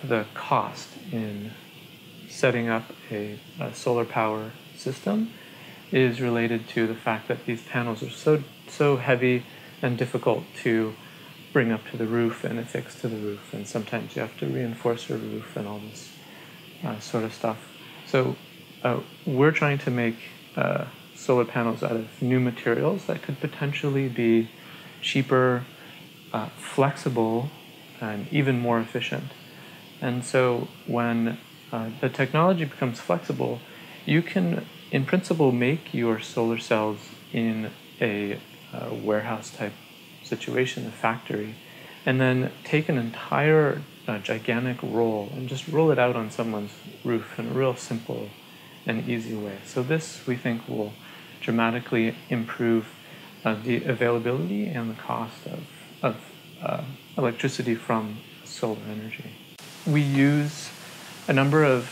the cost in setting up a solar power system is related to the fact that these panels are so heavy and difficult to bring up to the roof and affix to the roof, and sometimes you have to reinforce your roof and all this sort of stuff. So we're trying to make solar panels out of new materials that could potentially be cheaper, flexible, and even more efficient. And so when the technology becomes flexible, you can, in principle, make your solar cells in a warehouse-type situation, a factory, and then take an entire gigantic roll and just roll it out on someone's roof in a real simple and easy way. So this, we think, will dramatically improve the availability and the cost of electricity from solar energy. We use a number of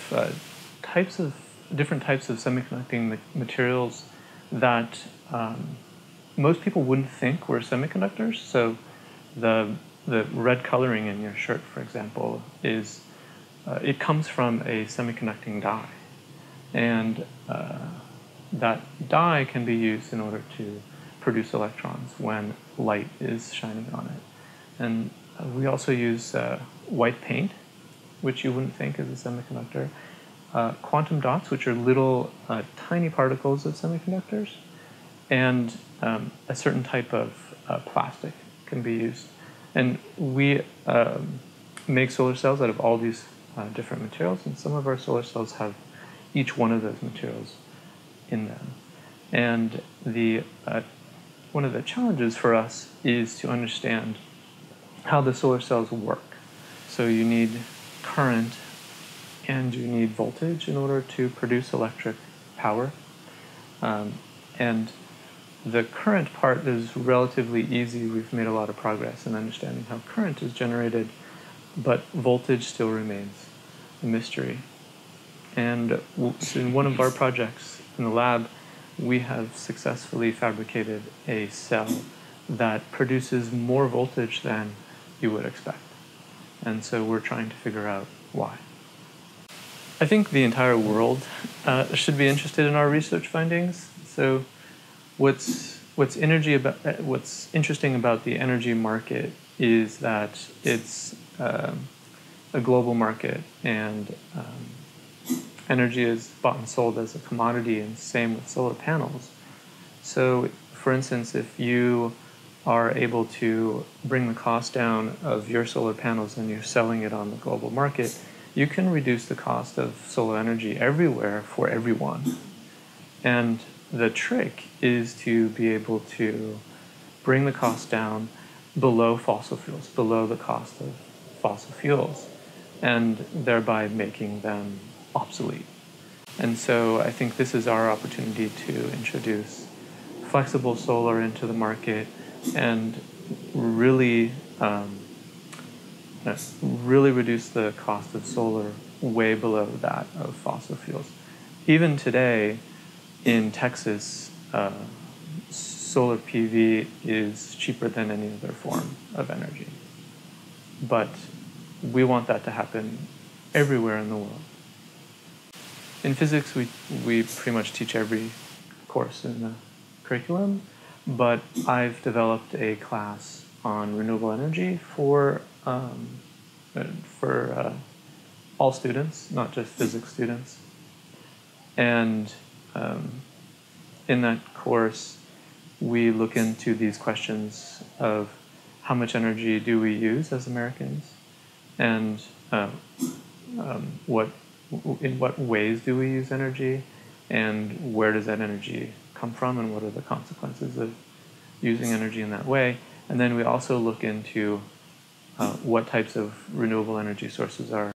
different types of semiconducting materials that most people wouldn't think were semiconductors. So the red coloring in your shirt, for example, is it comes from a semiconducting die, and that die can be used in order to produce electrons when light is shining on it. And we also use white paint, which you wouldn't think is a semiconductor, quantum dots, which are little tiny particles of semiconductors, and a certain type of plastic can be used. And we make solar cells out of all these different materials, and some of our solar cells have each one of those materials in them. And one of the challenges for us is to understand how the solar cells work. So you need current and you need voltage in order to produce electric power. And the current part is relatively easy. We've made a lot of progress in understanding how current is generated, but voltage still remains a mystery. And in one of our projects in the lab, we have successfully fabricated a cell that produces more voltage than you would expect. And so we're trying to figure out why. I think the entire world should be interested in our research findings. So what's interesting about the energy market is that it's a global market, and energy is bought and sold as a commodity, and same with solar panels. So, for instance, if you are able to bring the cost down of your solar panels and you're selling it on the global market, you can reduce the cost of solar energy everywhere for everyone. And the trick is to be able to bring the cost down below fossil fuels, below the cost of fossil fuels, and thereby making them obsolete. And so I think this is our opportunity to introduce flexible solar into the market and really reduce the cost of solar way below that of fossil fuels. Even today in Texas, solar PV is cheaper than any other form of energy. But we want that to happen everywhere in the world. In physics, we pretty much teach every course in the curriculum, but I've developed a class on renewable energy for all students, not just physics students. And in that course, we look into these questions of how much energy do we use as Americans, and in what ways do we use energy, and where does that energy come from, and what are the consequences of using energy in that way. And then we also look into what types of renewable energy sources are